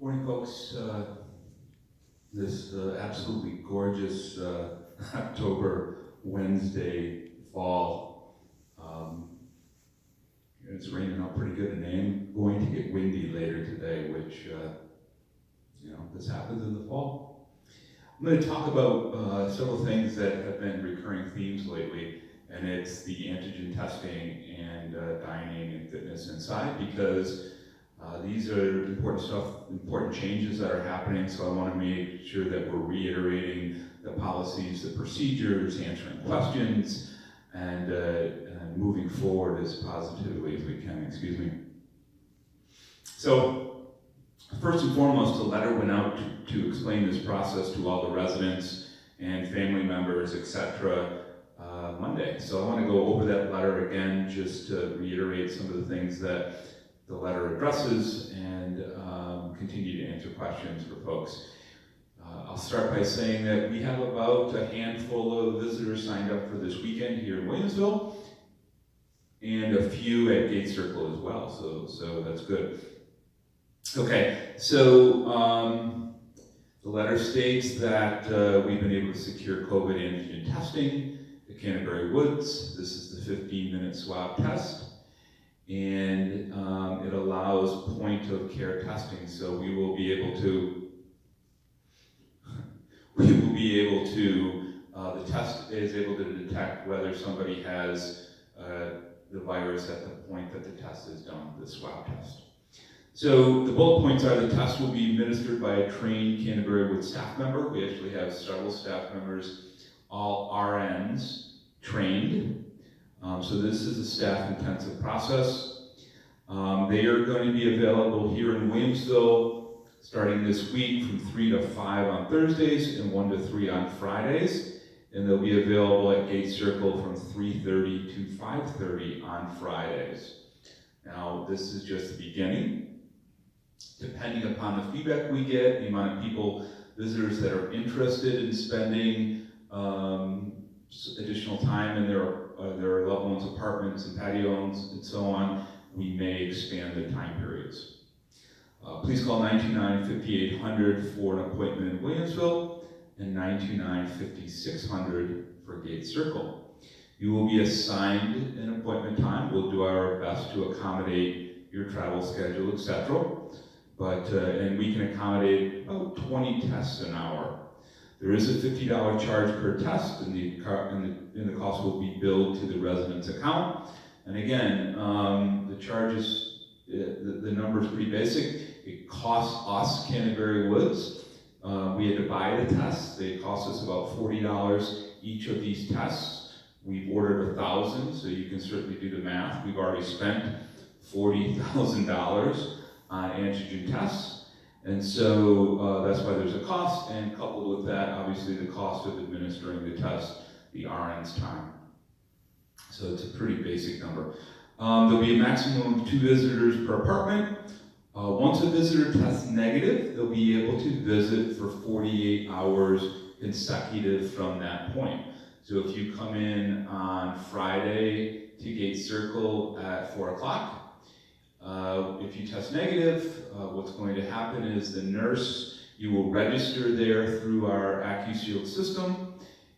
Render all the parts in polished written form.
Morning, folks. This absolutely gorgeous October Wednesday fall. It's raining out pretty good, and I'm going to get windy later today, which, this happens in the fall. I'm going to talk about several things that have been recurring themes lately, and it's the antigen testing and dining and fitness inside, because these are important changes that are happening, so I want to make sure that we're reiterating the policies, the procedures, answering questions, and moving forward as positively as we can, So, first and foremost, a letter went out to explain this process to all the residents and family members, etc., Monday. So I want to go over that letter again, just to reiterate some of the things that the letter addresses and continue to answer questions for folks. I'll start by saying that we have about a handful of visitors signed up for this weekend here in Williamsville, and a few at Gate Circle as well, so that's good. Okay, so the letter states that we've been able to secure COVID antigen testing at Canterbury Woods. This is the 15-minute swab test. And it allows point-of-care testing, so we will be able to, the test is able to detect whether somebody has the virus at the point that the test is done, the swab test. So the bullet points are: the test will be administered by a trained Canterbury Woods staff member. We actually have several staff members, all RNs, trained. So this is a staff-intensive process. They are going to be available here in Williamsville starting this week from 3 to 5 on Thursdays and 1 to 3 on Fridays. And they'll be available at Gate Circle from 3:30 to 5:30 on Fridays. Now, this is just the beginning. Depending upon the feedback we get, the amount of people, visitors that are interested in spending additional time in their loved ones' apartments and patio homes and so on, we may expand the time periods. Please call 929-5800 for an appointment in Williamsville and 929-5600 for Gate Circle. You will be assigned an appointment time. We'll do our best to accommodate your travel schedule, etc. And we can accommodate about 20 tests an hour. There is a $50 charge per test, and the cost will be billed to the resident's account. And again, the charges, the number is pretty basic. It costs us, Canterbury Woods. We had to buy the tests. They cost us about $40 each of these tests. We've ordered 1,000, so you can certainly do the math. We've already spent $40,000 on antigen tests. And so that's why there's a cost, and coupled with that, obviously the cost of administering the test, the RN's time. So it's a pretty basic number. There'll be a maximum of 2 visitors per apartment. Once a visitor tests negative, they'll be able to visit for 48 hours consecutive from that point. So if you come in on Friday to Gate Circle at 4 o'clock, if you test negative, what's going to happen is the nurse, you will register there through our AccuShield system.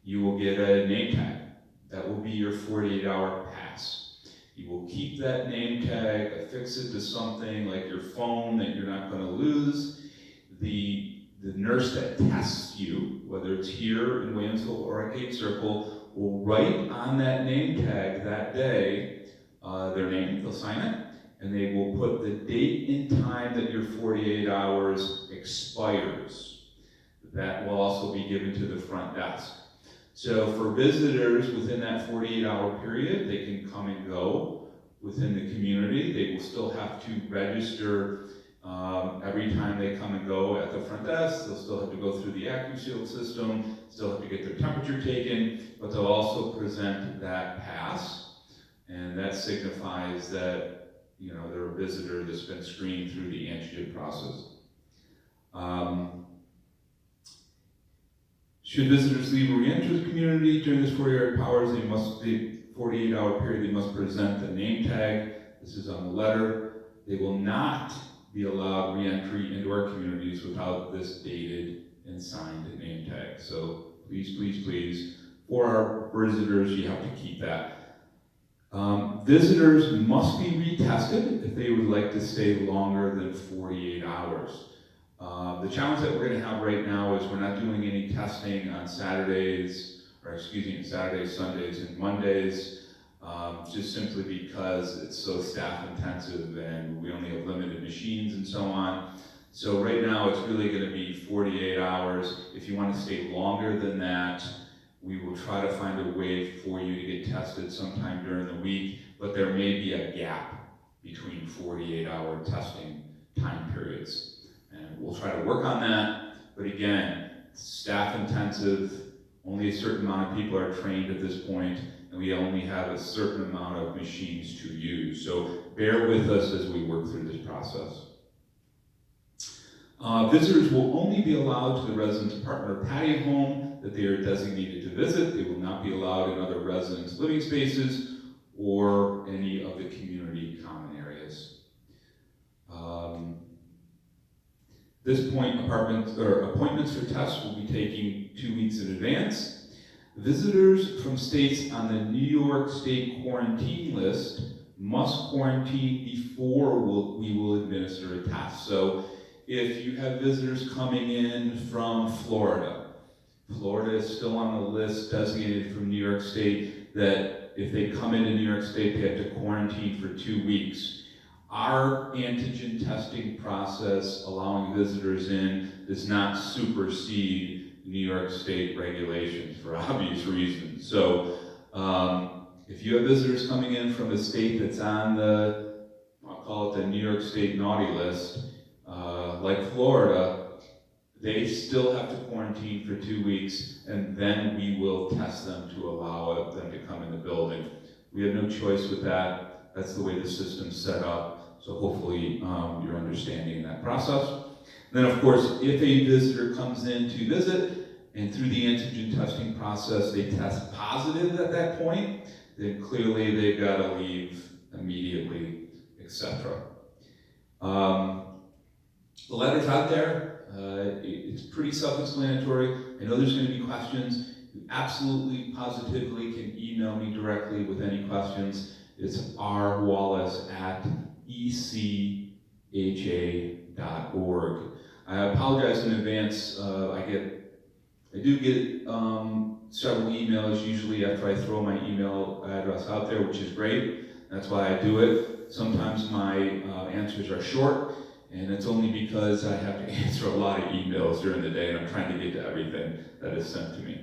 You will get a name tag. That will be your 48-hour pass. You will keep that name tag, affix it to something like your phone that you're not going to lose. The nurse that tests you, whether it's here in Williamsville or at Gate Circle, will write on that name tag that day their name. They'll sign it. And they will put the date and time that your 48 hours expires. That will also be given to the front desk. So for visitors within that 48-hour period, they can come and go within the community. They will still have to register every time they come and go at the front desk. They'll still have to go through the AccuShield system, still have to get their temperature taken, but they'll also present that pass, and that signifies that they're a visitor that's been screened through the antigen process. Should visitors leave or re-enter the community during this 48-hour period, they must present the name tag. This is on the letter. They will not be allowed re-entry into our communities without this dated and signed name tag. So please, please, please, for our visitors, you have to keep that. Visitors must be retested if they would like to stay longer than 48 hours. The challenge that we're going to have right now is we're not doing any testing on Saturdays, Sundays, and Mondays, just simply because it's so staff intensive and we only have limited machines and so on. So right now it's really going to be 48 hours. If you want to stay longer than that, we will try to find a way for you to get tested sometime during the week, but there may be a gap between 48-hour testing time periods. And we'll try to work on that, but again, staff intensive, only a certain amount of people are trained at this point, and we only have a certain amount of machines to use. So bear with us as we work through this process. Visitors will only be allowed to the residence apartment or patio home that they are designated to visit. They will not be allowed in other residence living spaces or any of the community common areas. This point, appointments for tests will be taking 2 weeks in advance. Visitors from states on the New York State quarantine list must quarantine before we will administer a test. So if you have visitors coming in from Florida, Florida is still on the list designated from New York State that if they come into New York State, they have to quarantine for 2 weeks. Our antigen testing process, allowing visitors in, does not supersede New York State regulations for obvious reasons. So if you have visitors coming in from a state that's on the, I'll call it the New York State naughty list, like Florida, they still have to quarantine for 2 weeks, and then we will test them to allow them to come in the building. We have no choice with that. That's the way the system's set up. So hopefully you're understanding that process. And then of course, if a visitor comes in to visit, and through the antigen testing process, they test positive at that point, then clearly they've got to leave immediately, etc. The letter's out there. It's pretty self-explanatory. I know there's going to be questions. You absolutely, positively can email me directly with any questions. It's rwallace@echa.org. I apologize in advance. I do get several emails usually after I throw my email address out there, which is great. That's why I do it. Sometimes my answers are short, and it's only because I have to answer a lot of emails during the day, and I'm trying to get to everything that is sent to me.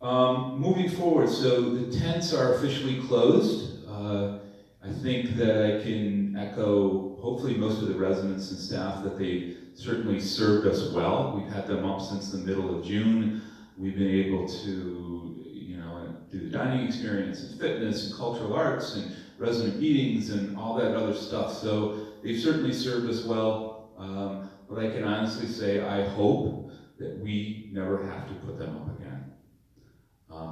Moving forward, so the tents are officially closed. I think that I can echo, hopefully most of the residents and staff, that they certainly served us well. We've had them up since the middle of June. We've been able to, do the dining experience and fitness and cultural arts and resident meetings and all that other stuff. So they've certainly served us well. But I can honestly say I hope that we never have to put them up again.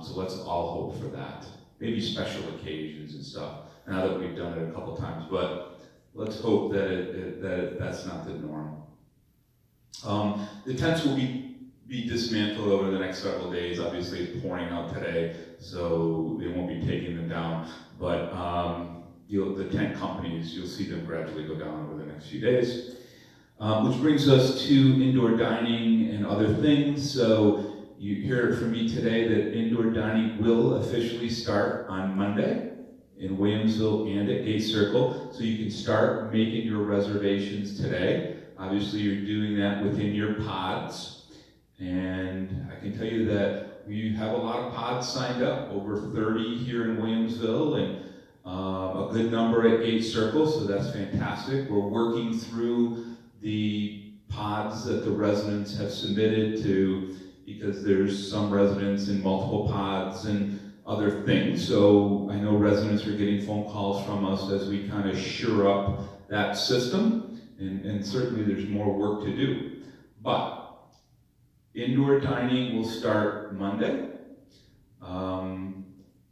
So let's all hope for that. Maybe special occasions and stuff, now that we've done it a couple times, but let's hope that that's not the norm. The tents will be dismantled over the next several days. Obviously it's pouring out today, so they won't be taking them down, but the tent companies, you'll see them gradually go down over the next few days. Which brings us to indoor dining and other things. So you heard from me today that indoor dining will officially start on Monday in Williamsville and at Gate Circle. So you can start making your reservations today. Obviously you're doing that within your pods. And I can tell you that we have a lot of pods signed up, over 30 here in Williamsville, and a good number at Gate Circle, so that's fantastic. We're working through the pods that the residents have submitted to, because there's some residents in multiple pods and other things. So I know residents are getting phone calls from us as we kind of shore up that system, and certainly there's more work to do. But indoor dining will start Monday.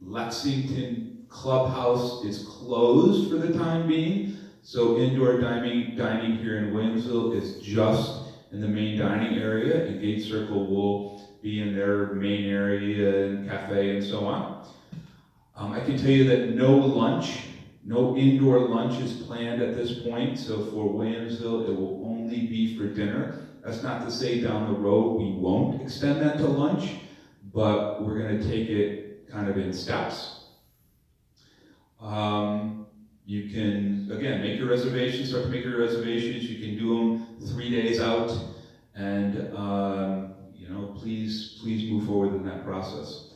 Lexington Clubhouse is closed for the time being. So indoor dining here in Williamsville is just in the main dining area, and Gate Circle will be in their main area and cafe and so on. I can tell you that no indoor lunch is planned at this point, so for Williamsville it will only be for dinner. That's not to say down the road we won't extend that to lunch, but we're going to take it kind of in steps. You can, again, make your reservations, start to make your reservations. You can do them 3 days out, and please move forward in that process.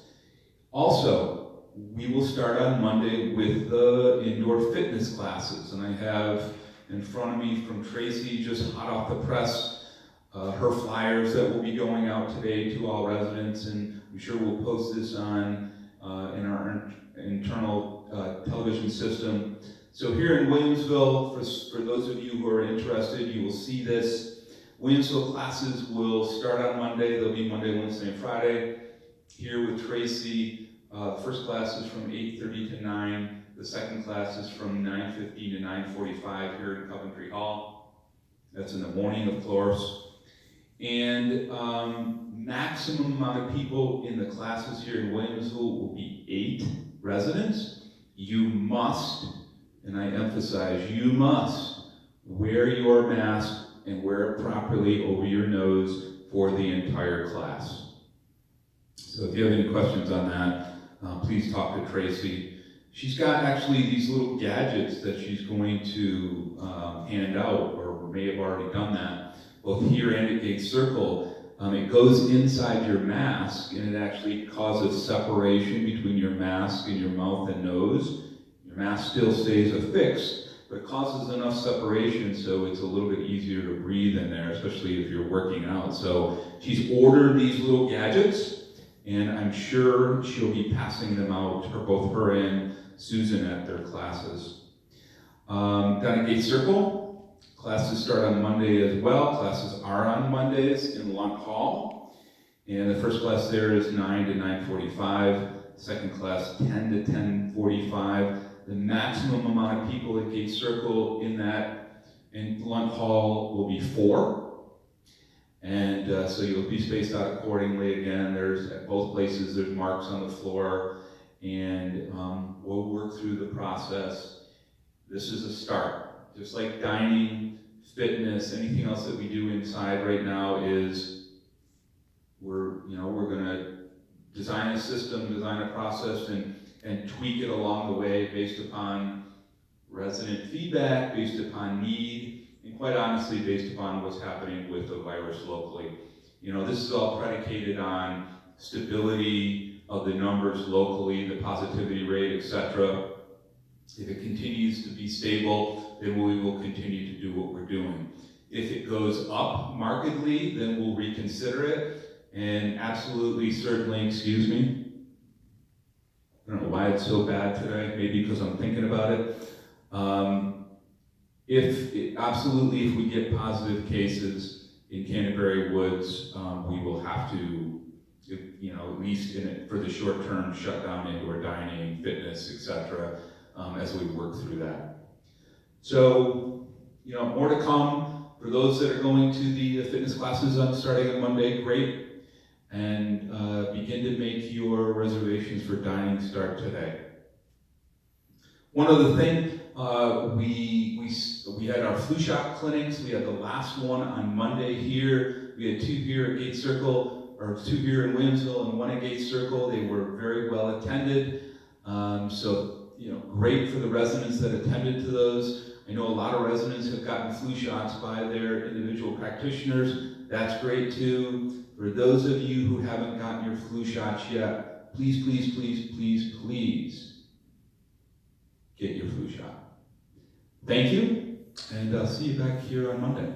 Also, we will start on Monday with the indoor fitness classes, and I have in front of me from Tracy, just hot off the press, her flyers that will be going out today to all residents, and I'm sure we'll post this on in our internal television system. So here in Williamsville, for those of you who are interested, you will see this. Williamsville classes will start on Monday. They'll be Monday, Wednesday, and Friday. Here with Tracy, the first class is from 8:30 to 9. The second class is from 9:15 to 9:45 here in Coventry Hall. That's in the morning, of course. And maximum amount of people in the classes here in Williamsville will be 8 residents. You must, and I emphasize, you must wear your mask and wear it properly over your nose for the entire class. So if you have any questions on that, please talk to Tracy. She's got actually these little gadgets that she's going to hand out, or may have already done that, both here and at Gate Circle. It goes inside your mask, and it actually causes separation between your mask and your mouth and nose. Your mask still stays affixed, but it causes enough separation so it's a little bit easier to breathe in there, especially if you're working out. So she's ordered these little gadgets, and I'm sure she'll be passing them out, both her and Susan, at their classes. Down at Gate Circle, classes start on Monday as well. Classes are on Mondays in Lunk Hall, and the first class there is 9 to 9:45. Second class 10 to 10:45. The maximum amount of people at Gate Circle in Lunk Hall will be 4. And so you'll be spaced out accordingly. Again, at both places, there's marks on the floor, and we'll work through the process. This is a start. Just like dining, fitness, anything else that we do inside right now is we're going to design a system, design a process, and tweak it along the way based upon resident feedback, based upon need, and quite honestly, based upon what's happening with the virus locally. This is all predicated on stability of the numbers locally, the positivity rate, etc. If it continues to be stable, then we will continue to do what we're doing. If it goes up markedly, then we'll reconsider it. And absolutely, certainly, I don't know why it's so bad today, maybe because I'm thinking about it. If we get positive cases in Canterbury Woods, we will have to, at least for the short term, shut down indoor dining, fitness, etc., as we work through that. So, more to come. For those that are going to the fitness classes starting on Monday, great. And begin to make your reservations for dining start today. One other thing, we had our flu shot clinics. We had the last one on Monday here. We had 2 here at Gate Circle, or 2 here in Williamsville and 1 at Gate Circle. They were very well attended. Great for the residents that attended to those. I know a lot of residents have gotten flu shots by their individual practitioners. That's great too. For those of you who haven't gotten your flu shots yet, please get your flu shot. Thank you, and I'll see you back here on Monday.